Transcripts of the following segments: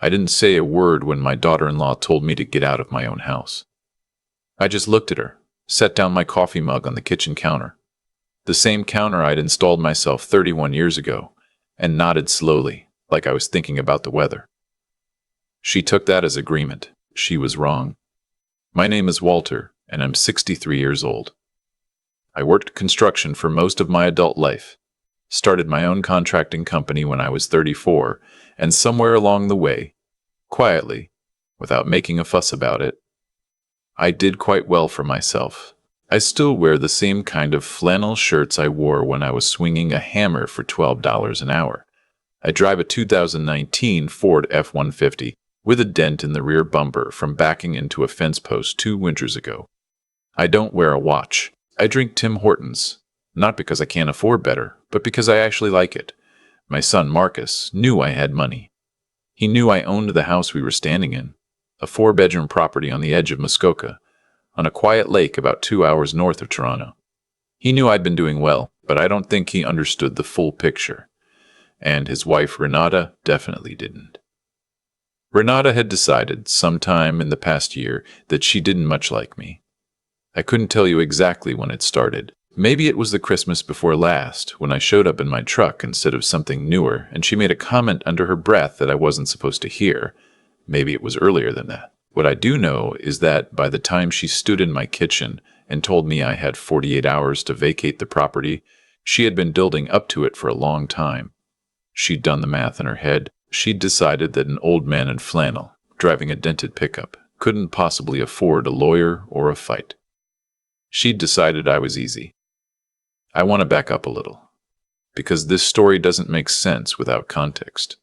I didn't say a word when my daughter-in-law told me to get out of my own house. I just looked at her, set down my coffee mug on the kitchen counter, the same counter I'd installed myself 31 years ago, and nodded slowly, like I was thinking about the weather. She took that as agreement. She was wrong. My name is Walter, and I'm 63 years old. I worked construction for most of my adult life, started my own contracting company when I was 34, and somewhere along the way, quietly, without making a fuss about it, I did quite well for myself. I still wear the same kind of flannel shirts I wore when I was swinging a hammer for $12 an hour. I drive a 2019 Ford F-150 with a dent in the rear bumper from backing into a fence post 2 winters ago. I don't wear a watch. I drink Tim Hortons, not because I can't afford better, but because I actually like it. My son Marcus knew I had money. He knew I owned the house we were standing in, a 4-bedroom property on the edge of Muskoka, on a quiet lake about 2 hours north of Toronto. He knew I'd been doing well, but I don't think he understood the full picture. And his wife Renata definitely didn't. Renata had decided sometime in the past year that she didn't much like me. I couldn't tell you exactly when it started. Maybe it was the Christmas before last, when I showed up in my truck instead of something newer, and she made a comment under her breath that I wasn't supposed to hear. Maybe it was earlier than that. What I do know is that by the time she stood in my kitchen and told me I had 48 hours to vacate the property, she had been building up to it for a long time. She'd done the math in her head. She'd decided that an old man in flannel, driving a dented pickup, couldn't possibly afford a lawyer or a fight. She'd decided I was easy. I want to back up a little, because this story doesn't make sense without context.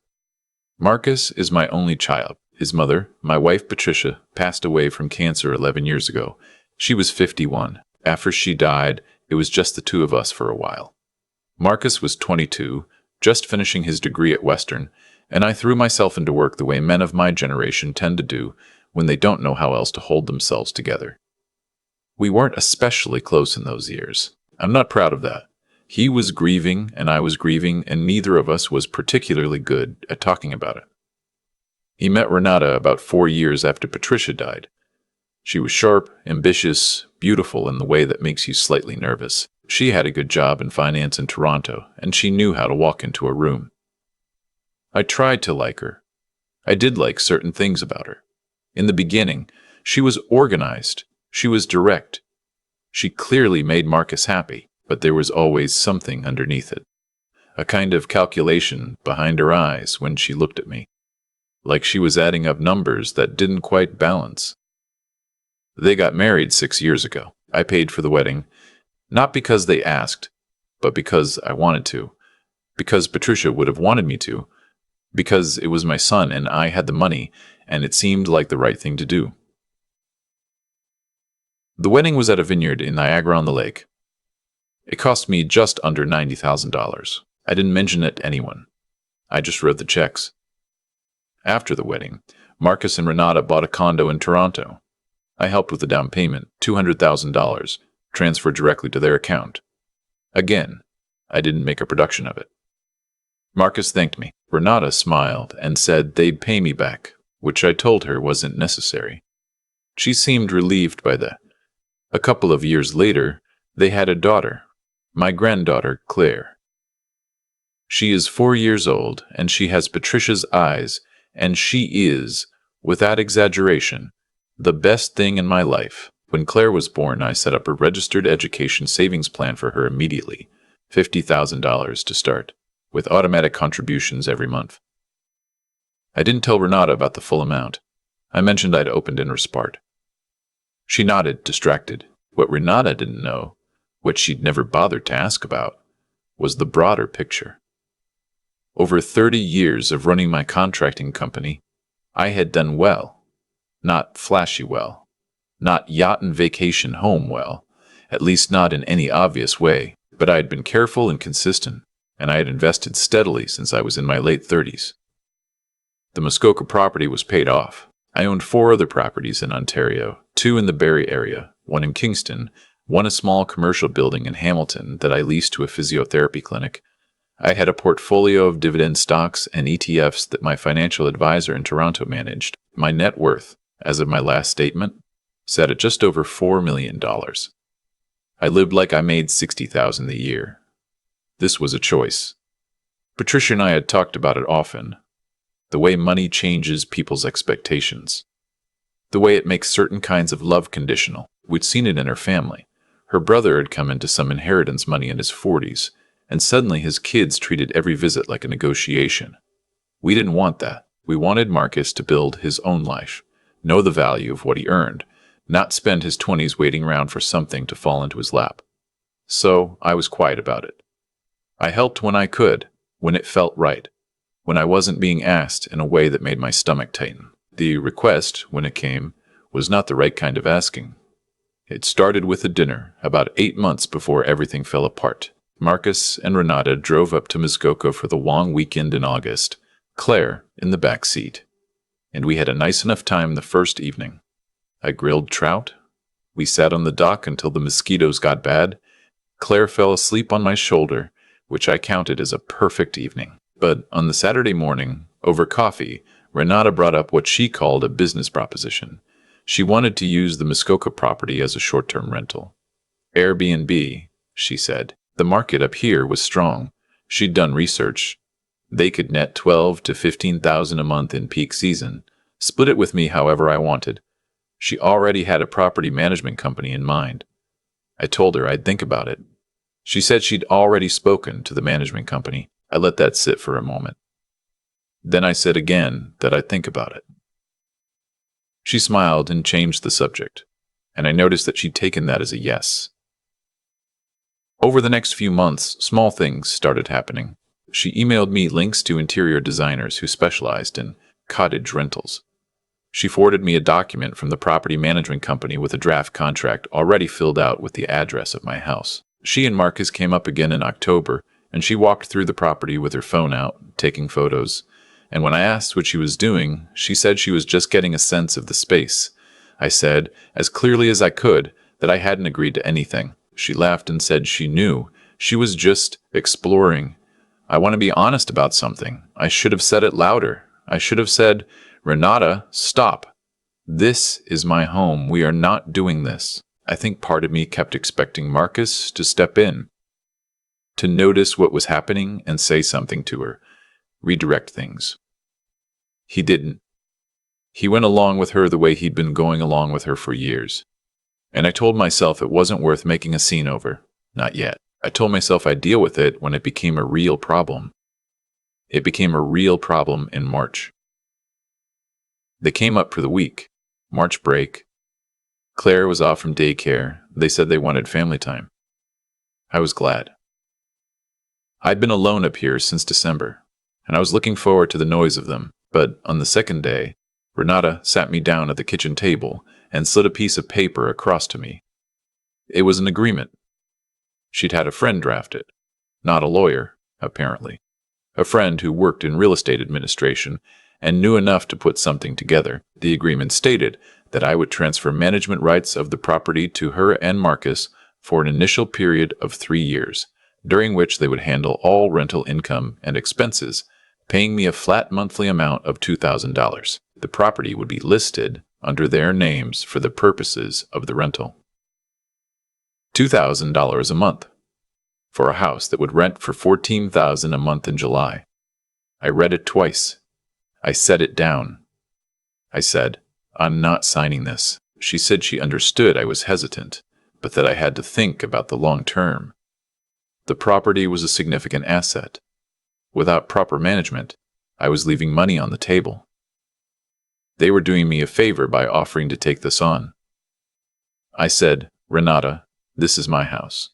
Marcus is my only child. His mother, my wife Patricia, passed away from cancer 11 years ago. She was 51. After she died, it was just the two of us for a while. Marcus was 22, just finishing his degree at Western, and I threw myself into work the way men of my generation tend to do when they don't know how else to hold themselves together. We weren't especially close in those years. I'm not proud of that. He was grieving and I was grieving, and neither of us was particularly good at talking about it. He met Renata about 4 years after Patricia died. She was sharp, ambitious, beautiful in the way that makes you slightly nervous. She had a good job in finance in Toronto, and she knew how to walk into a room. I tried to like her. I did like certain things about her. In the beginning, she was organized. She was direct. She clearly made Marcus happy, but there was always something underneath it. A kind of calculation behind her eyes when she looked at me, like she was adding up numbers that didn't quite balance. They got married 6 years ago. I paid for the wedding, not because they asked, but because I wanted to, because Patricia would have wanted me to, because it was my son and I had the money, and it seemed like the right thing to do. The wedding was at a vineyard in Niagara-on-the-Lake. It cost me just under $90,000. I didn't mention it to anyone. I just wrote the checks. After the wedding, Marcus and Renata bought a condo in Toronto. I helped with the down payment, $200,000, transferred directly to their account. Again, I didn't make a production of it. Marcus thanked me. Renata smiled and said they'd pay me back, which I told her wasn't necessary. She seemed relieved by that. A couple of years later, they had a daughter, my granddaughter, Claire. She is 4 years old, and she has Patricia's eyes, and she is, without exaggeration, the best thing in my life. When Claire was born, I set up a registered education savings plan for her immediately, $50,000 to start, with automatic contributions every month. I didn't tell Renata about the full amount. I mentioned I'd opened in her Spart. She nodded, distracted. What Renata didn't know, what she'd never bothered to ask about, was the broader picture. Over 30 years of running my contracting company, I had done well. Not flashy well. Not yacht and vacation home well. At least not in any obvious way. But I had been careful and consistent, and I had invested steadily since I was in my late 30s. The Muskoka property was paid off. I owned 4 other properties in Ontario, 2 in the Barrie area, 1 in Kingston, 1 a small commercial building in Hamilton that I leased to a physiotherapy clinic. I had a portfolio of dividend stocks and ETFs that my financial advisor in Toronto managed. My net worth, as of my last statement, sat at just over $4 million. I lived like I made $60,000 a year. This was a choice. Patricia and I had talked about it often. The way money changes people's expectations. The way it makes certain kinds of love conditional. We'd seen it in her family. Her brother had come into some inheritance money in his 40s, and suddenly his kids treated every visit like a negotiation. We didn't want that. We wanted Marcus to build his own life, know the value of what he earned, not spend his 20s waiting around for something to fall into his lap. So I was quiet about it. I helped when I could, when it felt right, when I wasn't being asked in a way that made my stomach tighten. The request, when it came, was not the right kind of asking. It started with a dinner, about 8 months before everything fell apart. Marcus and Renata drove up to Muskoka for the long weekend in August, Claire in the back seat. And we had a nice enough time the first evening. I grilled trout. We sat on the dock until the mosquitoes got bad. Claire fell asleep on my shoulder, which I counted as a perfect evening. But on the Saturday morning, over coffee, Renata brought up what she called a business proposition. She wanted to use the Muskoka property as a short-term rental. Airbnb, she said. The market up here was strong. She'd done research. They could net $12,000 to $15,000 a month in peak season. Split it with me however I wanted. She already had a property management company in mind. I told her I'd think about it. She said she'd already spoken to the management company. I let that sit for a moment. Then I said again that I'd think about it. She smiled and changed the subject, and I noticed that she'd taken that as a yes. Over the next few months, small things started happening. She emailed me links to interior designers who specialized in cottage rentals. She forwarded me a document from the property management company with a draft contract already filled out with the address of my house. She and Marcus came up again in October, and she walked through the property with her phone out, taking photos. And when I asked what she was doing, she said she was just getting a sense of the space. I said, as clearly as I could, that I hadn't agreed to anything. She laughed and said she knew. She was just exploring. I want to be honest about something. I should have said it louder. I should have said, Renata, stop. This is my home. We are not doing this. I think part of me kept expecting Marcus to step in, to notice what was happening and say something to her, redirect things. He didn't. He went along with her the way he'd been going along with her for years. And I told myself it wasn't worth making a scene over. Not yet. I told myself I'd deal with it when it became a real problem. It became a real problem in March. They came up for the week. March break. Claire was off from daycare. They said they wanted family time. I was glad. I'd been alone up here since December, and I was looking forward to the noise of them. But on the second day, Renata sat me down at the kitchen table and slid a piece of paper across to me. It was an agreement. She'd had a friend draft it. Not a lawyer, apparently. A friend who worked in real estate administration and knew enough to put something together. The agreement stated that I would transfer management rights of the property to her and Marcus for an initial period of 3 years, during which they would handle all rental income and expenses, paying me a flat monthly amount of $2,000. The property would be listed under their names for the purposes of the rental. $2,000 a month for a house that would rent for $14,000 a month in July. I read it twice. I set it down. I said, I'm not signing this. She said she understood I was hesitant, but that I had to think about the long term. The property was a significant asset. Without proper management, I was leaving money on the table. They were doing me a favor by offering to take this on. I said, Renata, this is my house.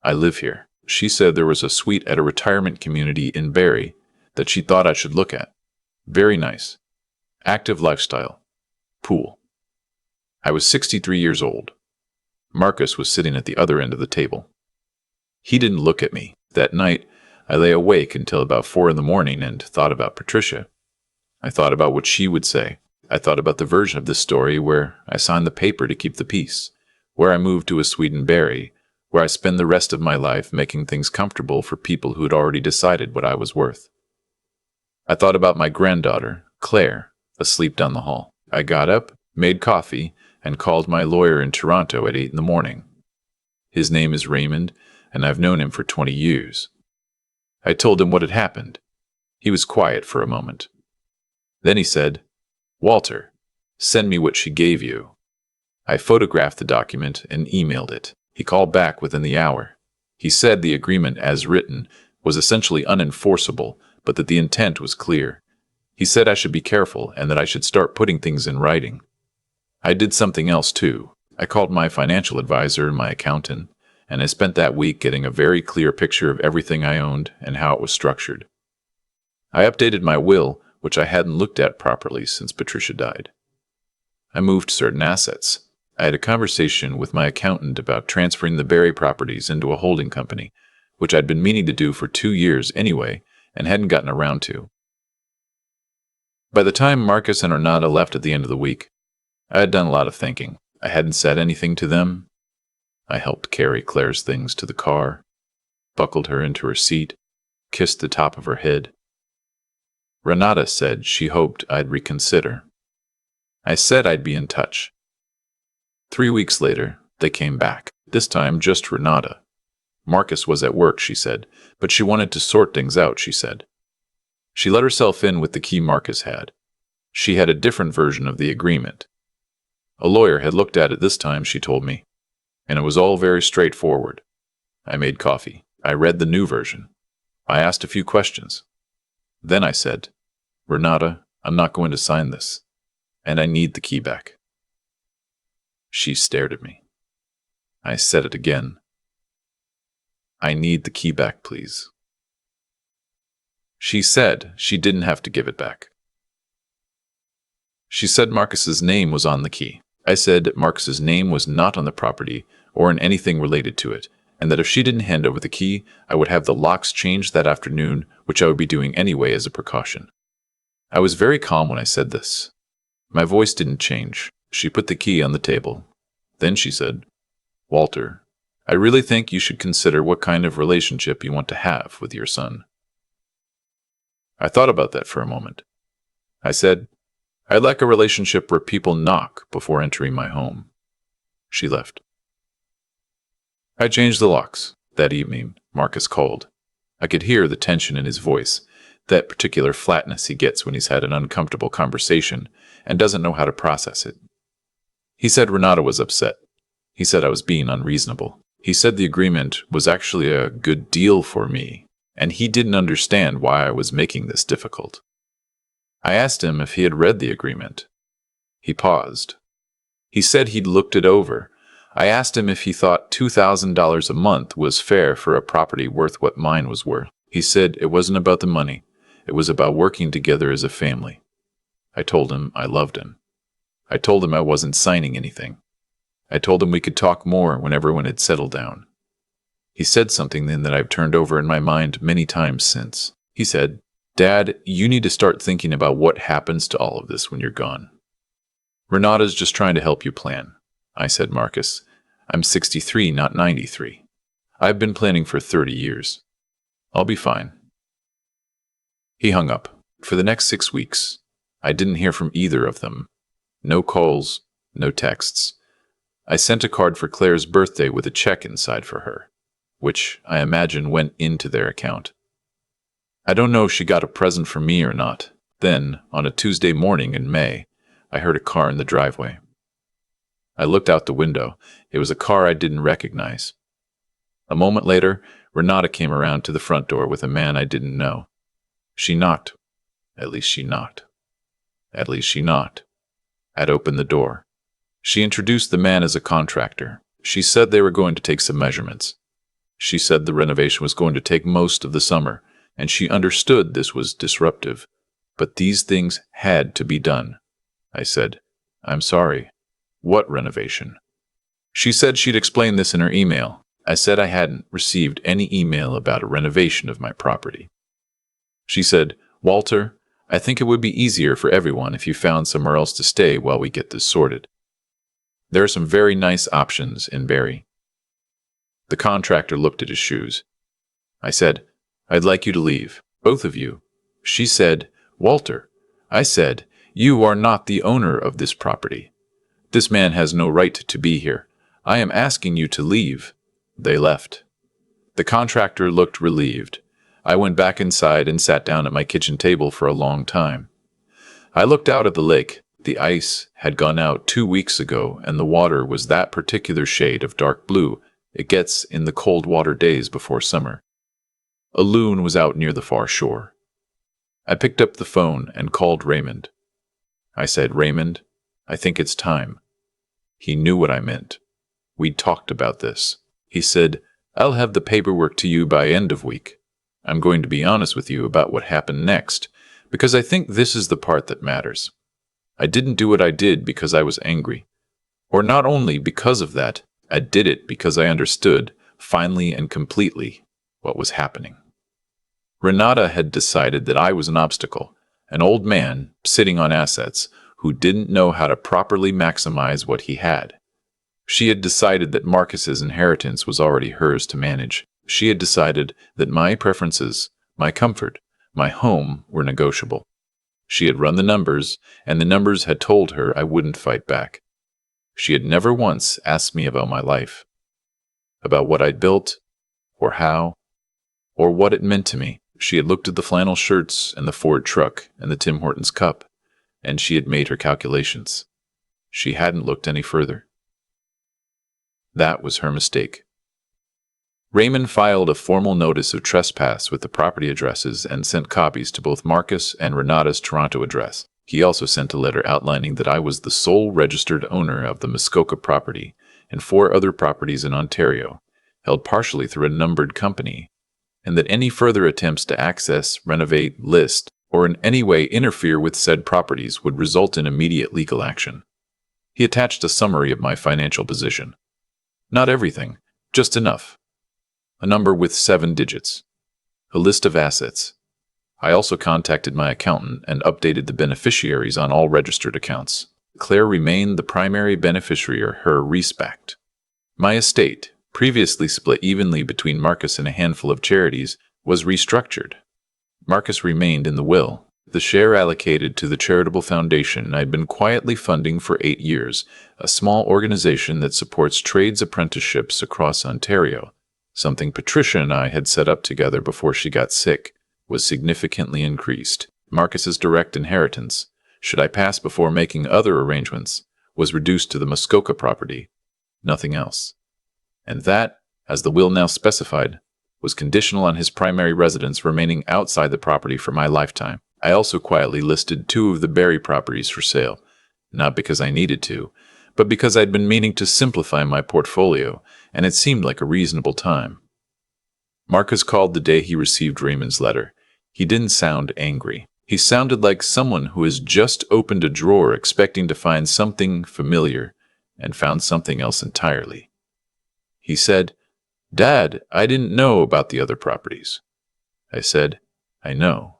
I live here. She said there was a suite at a retirement community in Barrie that she thought I should look at. Very nice. Active lifestyle. Pool. I was 63 years old. Marcus was sitting at the other end of the table. He didn't look at me. That night, I lay awake until about 4 in the morning and thought about Patricia. I thought about what she would say. I thought about the version of this story where I signed the paper to keep the peace, where I moved to a suite in Barrie, where I spend the rest of my life making things comfortable for people who had already decided what I was worth. I thought about my granddaughter, Claire, asleep down the hall. I got up, made coffee, and called my lawyer in Toronto at 8 in the morning. His name is Raymond, and I've known him for 20 years. I told him what had happened. He was quiet for a moment. Then he said, "Walter, send me what she gave you." I photographed the document and emailed it. He called back within the hour. He said the agreement as written was essentially unenforceable, but that the intent was clear. He said I should be careful and that I should start putting things in writing. I did something else too. I called my financial advisor and my accountant, and I spent that week getting a very clear picture of everything I owned and how it was structured. I updated my will, which I hadn't looked at properly since Patricia died. I moved certain assets. I had a conversation with my accountant about transferring the Barry properties into a holding company, which I'd been meaning to do for 2 years anyway and hadn't gotten around to. By the time Marcus and Renata left at the end of the week, I had done a lot of thinking. I hadn't said anything to them. I helped carry Claire's things to the car, buckled her into her seat, kissed the top of her head. Renata said she hoped I'd reconsider. I said I'd be in touch. 3 weeks later, they came back, this time just Renata. Marcus was at work, she said, but she wanted to sort things out, she said. She let herself in with the key Marcus had. She had a different version of the agreement. A lawyer had looked at it this time, she told me, and it was all very straightforward. I made coffee. I read the new version. I asked a few questions. Then I said, "Renata, I'm not going to sign this, and I need the key back." She stared at me. I said it again. "I need the key back, please." She said she didn't have to give it back. She said Marcus's name was on the key. I said Marcus's name was not on the property or in anything related to it, and that if she didn't hand over the key, I would have the locks changed that afternoon, which I would be doing anyway as a precaution. I was very calm when I said this. My voice didn't change. She put the key on the table. Then she said, "Walter, I really think you should consider what kind of relationship you want to have with your son." I thought about that for a moment. I said, "I'd like a relationship where people knock before entering my home." She left. I changed the locks. That evening, Marcus called. I could hear the tension in his voice, that particular flatness he gets when he's had an uncomfortable conversation and doesn't know how to process it. He said Renata was upset. He said I was being unreasonable. He said the agreement was actually a good deal for me, and he didn't understand why I was making this difficult. I asked him if he had read the agreement. He paused. He said he'd looked it over. I asked him if he thought $2,000 a month was fair for a property worth what mine was worth. He said it wasn't about the money. It was about working together as a family. I told him I loved him. I told him I wasn't signing anything. I told him we could talk more when everyone had settled down. He said something then that I've turned over in my mind many times since. He said, "Dad, you need to start thinking about what happens to all of this when you're gone. Renata's just trying to help you plan." I said, "Marcus, I'm 63, not 93. I've been planning for 30 years. I'll be fine." He hung up. For the next 6 weeks, I didn't hear from either of them. No calls, no texts. I sent a card for Claire's birthday with a check inside for her, which I imagine went into their account. I don't know if she got a present from me or not. Then, on a Tuesday morning in May, I heard a car in the driveway. I looked out the window. It was a car I didn't recognize. A moment later, Renata came around to the front door with a man I didn't know. She knocked. At least she knocked. At least she knocked. I'd opened the door. She introduced the man as a contractor. She said they were going to take some measurements. She said the renovation was going to take most of the summer, and she understood this was disruptive. But these things had to be done. I said, "I'm sorry. What renovation?" She said she'd explain this in her email. I said I hadn't received any email about a renovation of my property. She said, "Walter, I think it would be easier for everyone if you found somewhere else to stay while we get this sorted. There are some very nice options in Barrie." The contractor looked at his shoes. I said, "I'd like you to leave, both of you." She said, "Walter." I said, "You are not the owner of this property. This man has no right to be here. I am asking you to leave." They left. The contractor looked relieved. I went back inside and sat down at my kitchen table for a long time. I looked out at the lake. The ice had gone out 2 weeks ago, and the water was that particular shade of dark blue it gets in the cold water days before summer. A loon was out near the far shore. I picked up the phone and called Raymond. I said, "Raymond, I think it's time." He knew what I meant. We'd talked about this. He said, "I'll have the paperwork to you by end of week. I'm going to be honest with you about what happened next, because I think this is the part that matters. I didn't do what I did because I was angry. Or not only because of that, I did it because I understood, finally and completely, what was happening." Renata had decided that I was an obstacle, an old man sitting on assets who didn't know how to properly maximize what he had. She had decided that Marcus's inheritance was already hers to manage. She had decided that my preferences, my comfort, my home were negotiable. She had run the numbers, and the numbers had told her I wouldn't fight back. She had never once asked me about my life, about what I'd built, or how, or what it meant to me. She had looked at the flannel shirts and the Ford truck and the Tim Hortons cup, and she had made her calculations. She hadn't looked any further. That was her mistake. Raymond filed a formal notice of trespass with the property addresses and sent copies to both Marcus and Renata's Toronto address. He also sent a letter outlining that I was the sole registered owner of the Muskoka property and 4 other properties in Ontario, held partially through a numbered company, and that any further attempts to access, renovate, list, or in any way interfere with said properties would result in immediate legal action. He attached a summary of my financial position. Not everything, just enough. A number with 7 digits. A list of assets. I also contacted my accountant and updated the beneficiaries on all registered accounts. Claire remained the primary beneficiary of her respect. My estate, previously split evenly between Marcus and a handful of charities, was restructured. Marcus remained in the will. The share allocated to the charitable foundation I'd been quietly funding for 8 years, a small organization that supports trades apprenticeships across Ontario, something Patricia and I had set up together before she got sick, was significantly increased. Marcus's direct inheritance, should I pass before making other arrangements, was reduced to the Muskoka property, nothing else. And that, as the will now specified, was conditional on his primary residence remaining outside the property for my lifetime. I also quietly listed 2 of the Barrie properties for sale, not because I needed to, but because I'd been meaning to simplify my portfolio, and it seemed like a reasonable time. Marcus called the day he received Raymond's letter. He didn't sound angry. He sounded like someone who has just opened a drawer expecting to find something familiar and found something else entirely. He said, "Dad, I didn't know about the other properties." I said, "I know."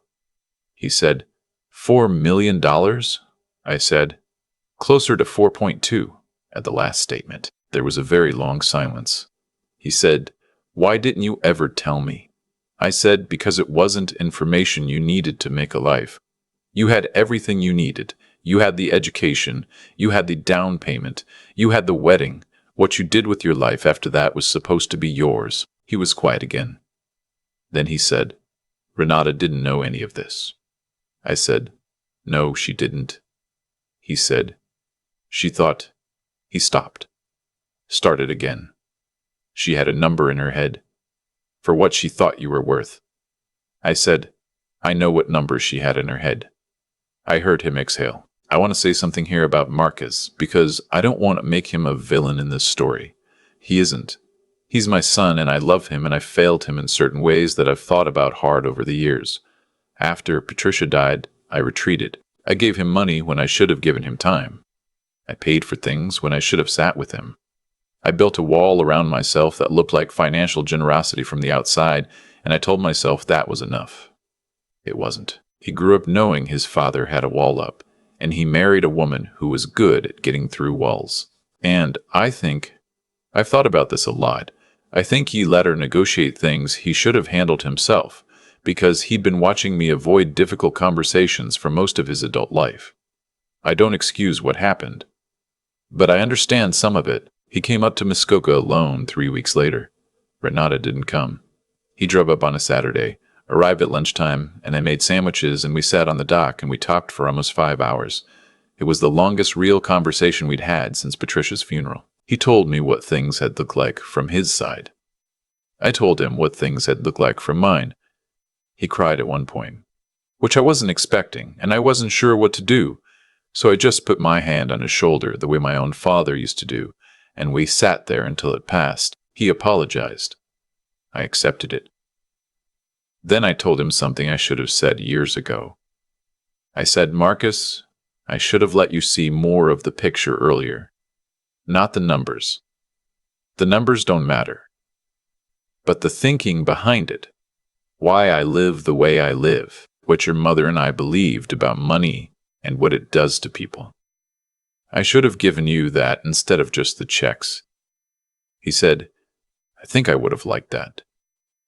He said, $4 million? I said, "Closer to 4.2 at the last statement." There was a very long silence. He said, "Why didn't you ever tell me?" I said, "Because it wasn't information you needed to make a life. You had everything you needed. You had the education. You had the down payment. You had the wedding. What you did with your life after that was supposed to be yours." He was quiet again. Then he said, "Renata didn't know any of this." I said, "No, she didn't." He said, "She thought." He stopped. Started again. "She had a number in her head. For what she thought you were worth." I said, "I know what number she had in her head." I heard him exhale. I want to say something here about Marcus, because I don't want to make him a villain in this story. He isn't. He's my son, and I love him, and I failed him in certain ways that I've thought about hard over the years. After Patricia died, I retreated. I gave him money when I should have given him time. I paid for things when I should have sat with him. I built a wall around myself that looked like financial generosity from the outside, and I told myself that was enough. It wasn't. He grew up knowing his father had a wall up, and he married a woman who was good at getting through walls. And I've thought about this a lot. I think he let her negotiate things he should have handled himself, because he'd been watching me avoid difficult conversations for most of his adult life. I don't excuse what happened, but I understand some of it. He came up to Muskoka alone 3 weeks later. Renata didn't come. He drove up on a Saturday, arrived at lunchtime, and I made sandwiches and we sat on the dock and we talked for almost 5 hours. It was the longest real conversation we'd had since Patricia's funeral. He told me what things had looked like from his side. I told him what things had looked like from mine. He cried at one point, which I wasn't expecting, and I wasn't sure what to do, so I just put my hand on his shoulder the way my own father used to do, and we sat there until it passed. He apologized. I accepted it. Then I told him something I should have said years ago. I said, Marcus, I should have let you see more of the picture earlier. Not the numbers. The numbers don't matter. But the thinking behind it. Why I live the way I live. What your mother and I believed about money and what it does to people. I should have given you that instead of just the checks. He said, I think I would have liked that.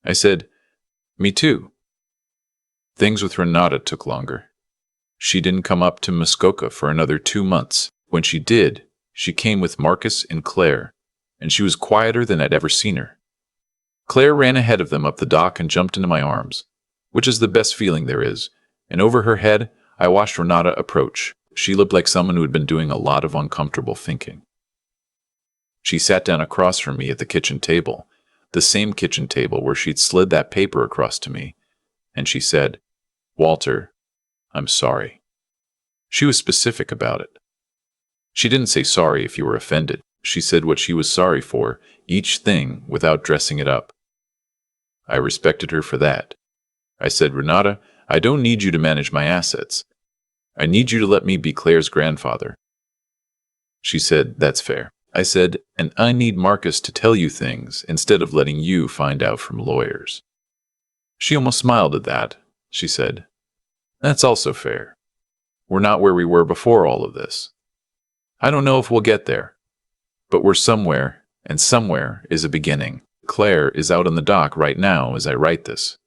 I said, me too. Things with Renata took longer. She didn't come up to Muskoka for another 2 months. When she did, she came with Marcus and Claire, and she was quieter than I'd ever seen her. Claire ran ahead of them up the dock and jumped into my arms, which is the best feeling there is, and over her head, I watched Renata approach. She looked like someone who had been doing a lot of uncomfortable thinking. She sat down across from me at the kitchen table, the same kitchen table where she'd slid that paper across to me, and she said, Walter, I'm sorry. She was specific about it. She didn't say sorry if you were offended. She said what she was sorry for, each thing, without dressing it up. I respected her for that. I said, Renata, I don't need you to manage my assets. I need you to let me be Claire's grandfather. She said, that's fair. I said, and I need Marcus to tell you things instead of letting you find out from lawyers. She almost smiled at that. She said, that's also fair. We're not where we were before all of this. I don't know if we'll get there, but we're somewhere, and somewhere is a beginning. Claire is out on the dock right now as I write this.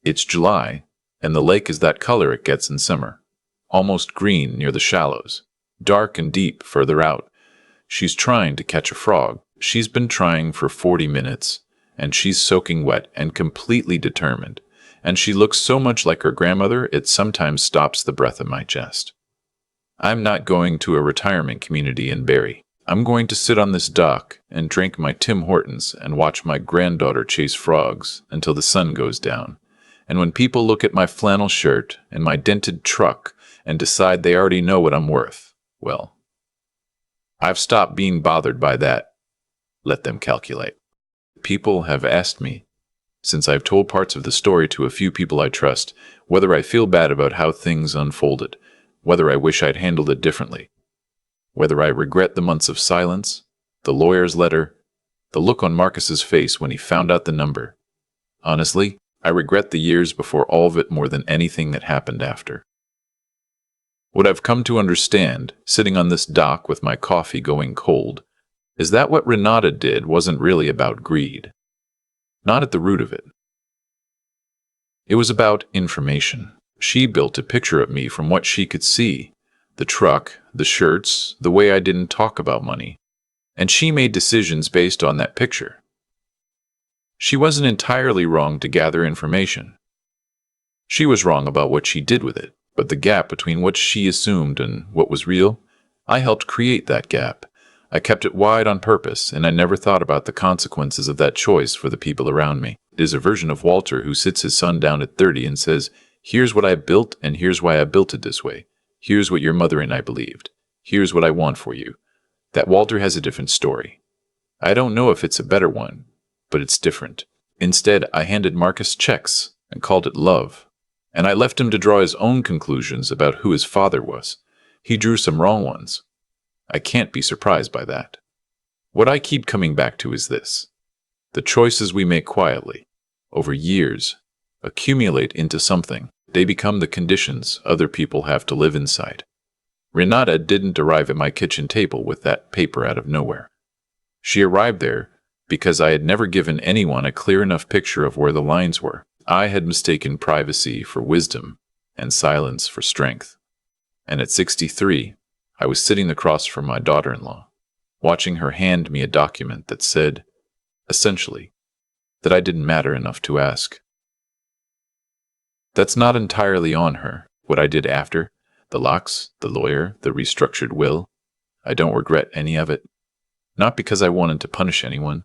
It's July, and the lake is that color it gets in summer, almost green near the shallows, dark and deep further out. She's trying to catch a frog. She's been trying for 40 minutes, and she's soaking wet and completely determined, and she looks so much like her grandmother it sometimes stops the breath in my chest. I'm not going to a retirement community in Barrie. I'm going to sit on this dock and drink my Tim Hortons and watch my granddaughter chase frogs until the sun goes down. And when people look at my flannel shirt and my dented truck and decide they already know what I'm worth, well, I've stopped being bothered by that. Let them calculate. People have asked me, since I've told parts of the story to a few people I trust, whether I feel bad about how things unfolded, whether I wish I'd handled it differently, whether I regret the months of silence, the lawyer's letter, the look on Marcus's face when he found out the number. Honestly, I regret the years before all of it more than anything that happened after. What I've come to understand, sitting on this dock with my coffee going cold, is that what Renata did wasn't really about greed. Not at the root of it. It was about information. She built a picture of me from what she could see. The truck, the shirts, the way I didn't talk about money. And she made decisions based on that picture. She wasn't entirely wrong to gather information. She was wrong about what she did with it. But the gap between what she assumed and what was real, I helped create that gap. I kept it wide on purpose, and I never thought about the consequences of that choice for the people around me. It is a version of Walter who sits his son down at 30 and says, here's what I built, and here's why I built it this way. Here's what your mother and I believed. Here's what I want for you. That Walter has a different story. I don't know if it's a better one, but it's different. Instead, I handed Marcus checks and called it love. And I left him to draw his own conclusions about who his father was. He drew some wrong ones. I can't be surprised by that. What I keep coming back to is this. The choices we make quietly, over years, accumulate into something. They become the conditions other people have to live inside. Renata didn't arrive at my kitchen table with that paper out of nowhere. She arrived there because I had never given anyone a clear enough picture of where the lines were. I had mistaken privacy for wisdom and silence for strength. And at 63, I was sitting across from my daughter-in-law, watching her hand me a document that said, essentially, that I didn't matter enough to ask. That's not entirely on her. What I did after, the locks, the lawyer, the restructured will, I don't regret any of it. Not because I wanted to punish anyone,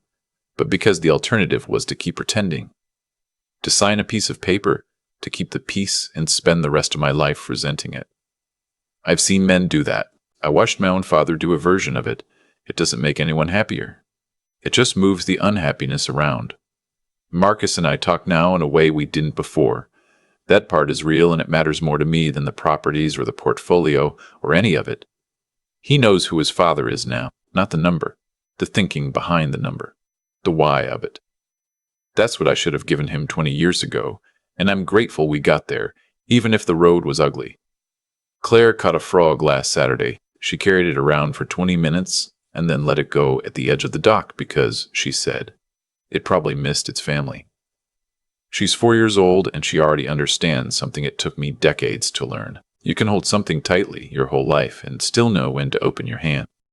but because the alternative was to keep pretending. To sign a piece of paper, to keep the peace and spend the rest of my life resenting it. I've seen men do that. I watched my own father do a version of it. It doesn't make anyone happier. It just moves the unhappiness around. Marcus and I talk now in a way we didn't before. That part is real, and it matters more to me than the properties or the portfolio or any of it. He knows who his father is now, not the number, the thinking behind the number, the why of it. That's what I should have given him 20 years ago, and I'm grateful we got there, even if the road was ugly. Claire caught a frog last Saturday. She carried it around for 20 minutes and then let it go at the edge of the dock because, she said, it probably missed its family. She's 4 years old and she already understands something it took me decades to learn. You can hold something tightly your whole life and still know when to open your hand.